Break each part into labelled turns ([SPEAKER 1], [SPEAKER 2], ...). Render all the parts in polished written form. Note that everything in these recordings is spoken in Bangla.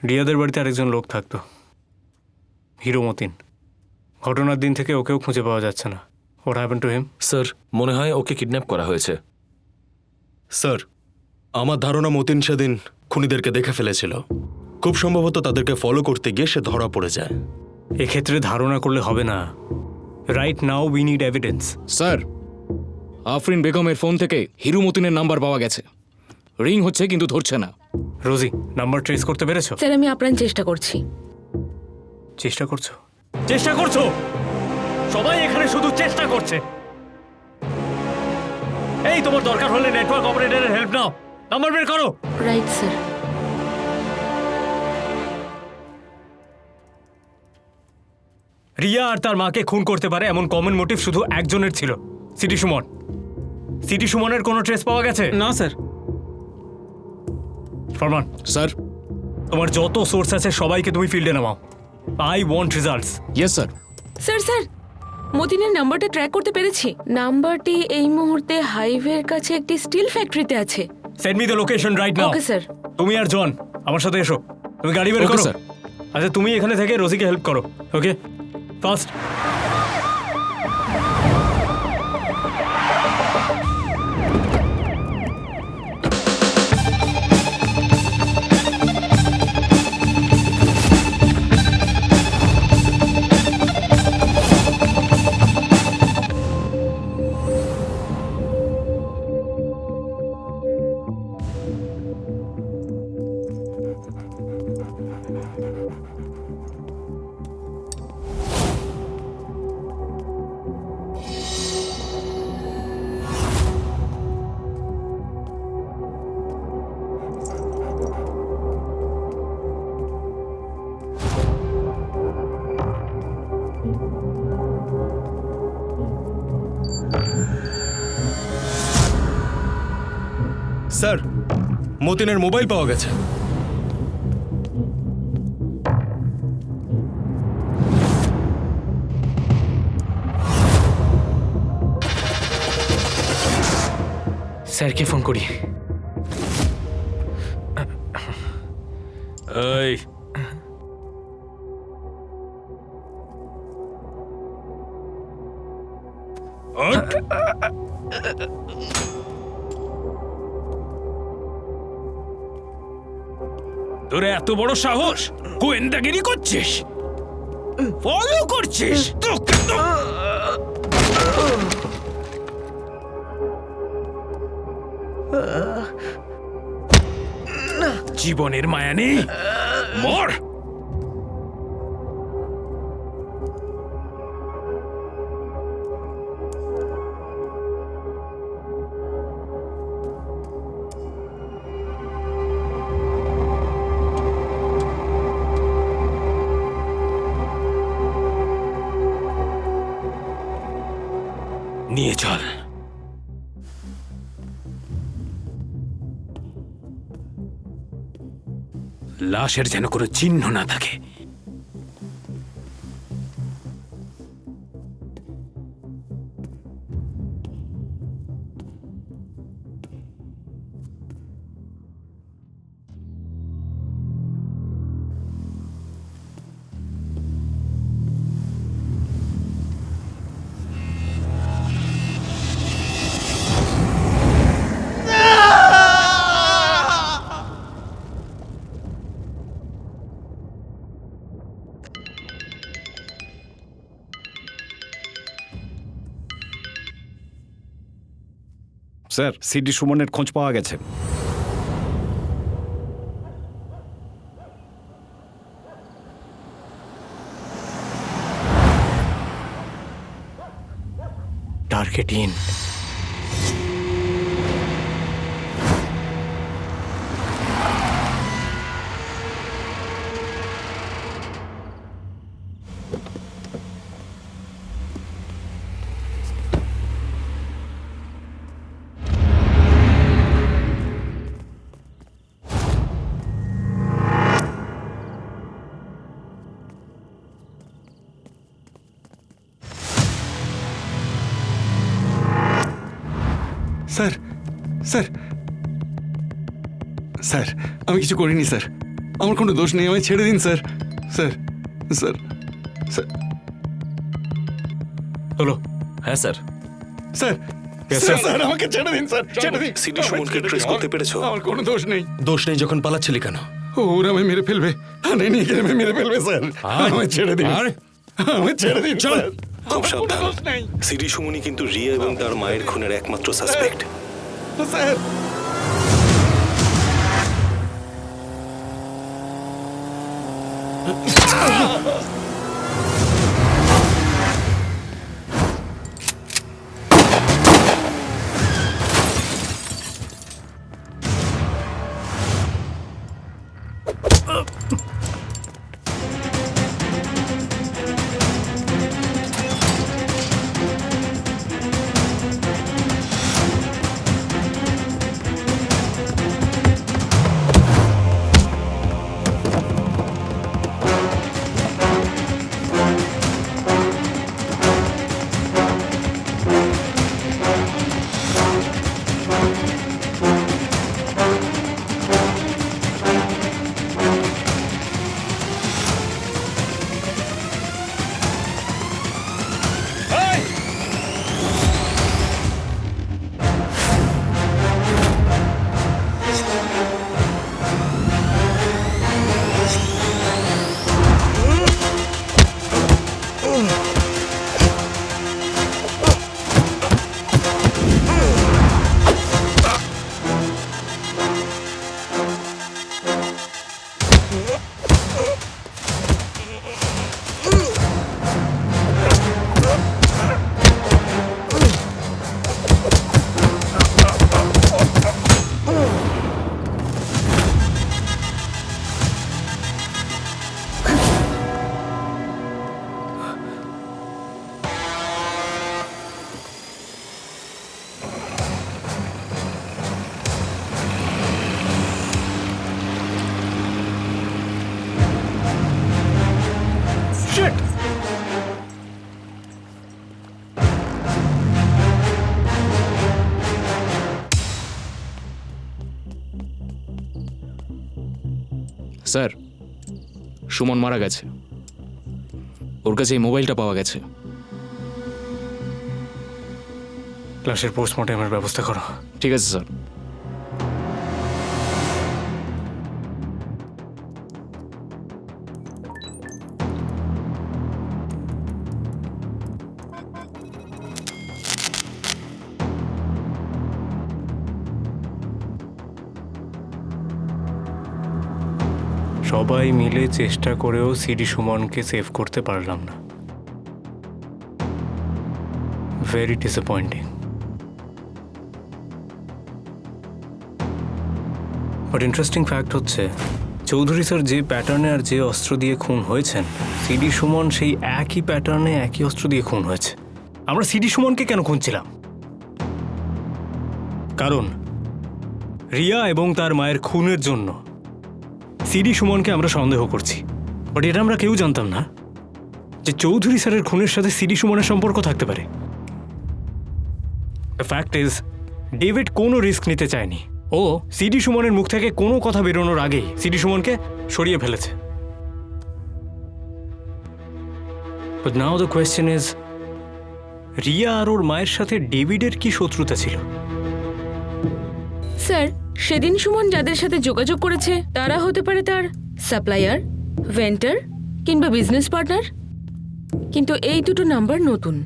[SPEAKER 1] রিয়াদের বাড়িতে আরেকজন লোক থাকতো, হিরো মতিন। ঘটনার দিন থেকে ওকেও খুঁজে পাওয়া যাচ্ছে না। What happened to him?
[SPEAKER 2] Sir, মনে হয় ওকে কিডন্যাপ করা হয়েছে।
[SPEAKER 3] স্যার, আমার ধারণা মতিন সেদিন খুনিদেরকে দেখে ফেলেছিল। খুব সম্ভবত তাদেরকে ফলো করতে গিয়ে সে ধরা পড়ে যায়।
[SPEAKER 1] এক্ষেত্রে ধারণা করলে হবে না। Right now we need evidence.
[SPEAKER 4] Sir, Afrin বেগমের ফোন থেকে হিরু মতিনের নাম্বার পাওয়া গেছে। রিং হচ্ছে কিন্তু ধরছে না।
[SPEAKER 1] রোজি, নাম্বার ট্রেস করতে পেরেছো?
[SPEAKER 5] স্যার, আমি আপ্রাণ চেষ্টা করছি।
[SPEAKER 1] চেষ্টা করছো? চেষ্টা করছো? সবাই এখানে শুধু চেষ্টা করছে। এই, তোমার দরকার হলে নেটওয়ার্ক অপারেটরের হেল্প নাও। নাম্বার বের করো।
[SPEAKER 5] Right sir.
[SPEAKER 1] রিয়া আর তার মাকে খুন করতে পারে এমন কমন মোটিভ শুধু একজনের ছিল, সিটি সুমন। সিটি সুমনের কোনো ট্রেস পাওয়া গেছে?
[SPEAKER 6] না স্যার।
[SPEAKER 1] ফরমান,
[SPEAKER 4] স্যার।
[SPEAKER 1] তোমার যত সোর্স আছে সবাইকে তুমি ফিল্ডে নামাও। I want results.
[SPEAKER 4] Yes sir.
[SPEAKER 5] Sir sir, মতিনের নাম্বারটা ট্র্যাক করতে পেরেছি। নাম্বারটি এই মুহূর্তে হাইওয়ের কাছে একটি স্টিল ফ্যাক্টরিতে আছে।
[SPEAKER 1] Send me the location right now.
[SPEAKER 5] Okay sir.
[SPEAKER 1] তুমি আর জন আমার সাথে এসো। তুমি গাড়ি বের
[SPEAKER 4] ওকে
[SPEAKER 1] করো।
[SPEAKER 4] স্যার।
[SPEAKER 1] আচ্ছা, তুমি এখানে থেকে রোজিকে হেল্প করো। ওকে, ফাস্ট।
[SPEAKER 3] স্যার, মতিনের মোবাইল পাওয়া গেছে।
[SPEAKER 1] স্যারকে ফোন করি। এই,
[SPEAKER 2] তোর এত বড় সাহস! গোয়েন্দাগিরি করছিস, ফলো করছিস। জীবনের মায়া নেই, মর। নিয়ে চল। লাশের যেন কোনো চিহ্ন না থাকে।
[SPEAKER 7] স্যার, সিটি সুমনের খোঁজ পাওয়া গেছে।
[SPEAKER 1] Target in.
[SPEAKER 6] Sir sir sir, আমি কিছু করিনি স্যার। আমার কোনো দোষ নেই, আমায় ছেড়ে দিন স্যার। স্যার স্যার স্যার
[SPEAKER 1] হলো
[SPEAKER 2] হ্যাঁ sir.
[SPEAKER 6] Sir
[SPEAKER 1] Yes,
[SPEAKER 6] sir,
[SPEAKER 1] sir.
[SPEAKER 6] Sir আমাকে ছেড়ে দিন স্যার, ছেড়ে দিন।
[SPEAKER 3] সিডি সুমনকে ট্রেস করতে পেরেছো?
[SPEAKER 6] আমার কোনো দোষ নেই।
[SPEAKER 3] দোষ নেই যখন পালাচ্ছিলি কেন?
[SPEAKER 6] ওরা আমায় মেরে ফেলবে, থানায় নিয়ে গেলে আমায় মেরে ফেলবে স্যার। আমায় ছেড়ে দিন, আমায় ছেড়ে দিন স্যার।
[SPEAKER 3] খুব
[SPEAKER 6] আমার কোনো
[SPEAKER 3] সাবধান।
[SPEAKER 6] দোষ নেই
[SPEAKER 3] সিডি সুমনই কিন্তু রিয়া এবং তার মায়ের খুনের একমাত্র সাসপেক্ট।
[SPEAKER 6] স্যার।
[SPEAKER 4] স্যার, সুমন মারা গেছে। ওর কাছে এই মোবাইলটা পাওয়া গেছে।
[SPEAKER 1] লাশের পোস্টমর্টমের ব্যবস্থা করো।
[SPEAKER 4] ঠিক আছে স্যার।
[SPEAKER 1] সবাই মিলে চেষ্টা করেও সিডি সুমনকে সেভ করতে পারলাম না। Very disappointing. But interesting fact হচ্ছে চৌধুরী স্যার যে প্যাটার্নে আর যে অস্ত্র দিয়ে খুন হয়েছেন, সিডি সুমন সেই একই প্যাটার্নে একই অস্ত্র দিয়ে খুন হয়েছে। আমরা সিডি সুমনকে কেন খুঁজছিলাম? কারণ রিয়া এবং তার মায়ের খুনের জন্য সিডি সুমনকে আমরা সন্দেহ করছি। বাট এটা আমরা কেউ জানতাম না যে চৌধুরী স্যারের খুনের সাথে সিডি সুমনের সম্পর্ক থাকতে পারে। দ্য ফ্যাক্ট ইজ ডেভিড কোনো রিস্ক নিতে চায়নি। ও সিডি সুমনের মুখ থেকে কোনো কথা বেরোনোর আগেই সিডি সুমনকে সরিয়ে ফেলেছে। But now the question is, Riya আর ওর মায়ের সাথে ডেভিডের কি শত্রুতা ছিল?
[SPEAKER 5] স্যার, সেদিন সুমন যাদের সাথে যোগাযোগ করেছে তারা হতে পারে তার সাপ্লায়ার, ভেন্ডর কিংবা বিজনেস পার্টনার। কিন্তু এই দুটো নাম্বার নতুন,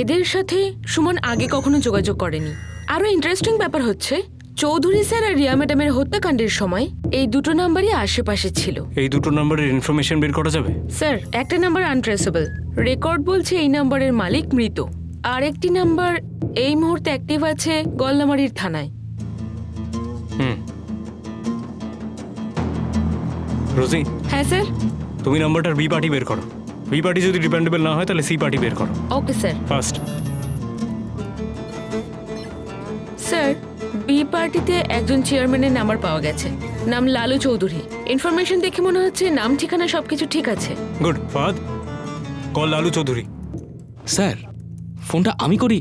[SPEAKER 5] এদের সাথে সুমন আগে কখনো যোগাযোগ করেনি। আরও ইন্টারেস্টিং ব্যাপার হচ্ছে চৌধুরী স্যার আর রিয়া ম্যাডামের হত্যাকাণ্ডের সময় এই দুটো নাম্বারই আশেপাশে ছিল।
[SPEAKER 1] এই দুটো নাম্বারের ইনফরমেশন বের করা যাবে?
[SPEAKER 5] স্যার, একটা নাম্বার আনট্রেসেবল, রেকর্ড বলছে এই নাম্বারের মালিক মৃত। আর একটি নাম্বার এই মুহূর্তে অ্যাক্টিভ আছে গল্লামারির থানায়।
[SPEAKER 1] রোজি,
[SPEAKER 5] হ্যাঁ স্যার।
[SPEAKER 1] তুমি নাম্বারটার বি পার্টি বের করো। বি পার্টি যদি ডিপেন্ডেবল না হয় তাহলে সি পার্টি বের করো।
[SPEAKER 5] Okay sir.
[SPEAKER 1] First.
[SPEAKER 5] Sir, B পার্টিতে একজন চেয়ারম্যানের নাম্বার পাওয়া গেছে, নাম লালু চৌধুরী। ইনফরমেশন দেখে মনে হচ্ছে নাম ঠিকানা সবকিছু ঠিক আছে।
[SPEAKER 1] গুড। ফাদ, কল লালু চৌধুরী।
[SPEAKER 4] স্যার, ফোনটা আমি করি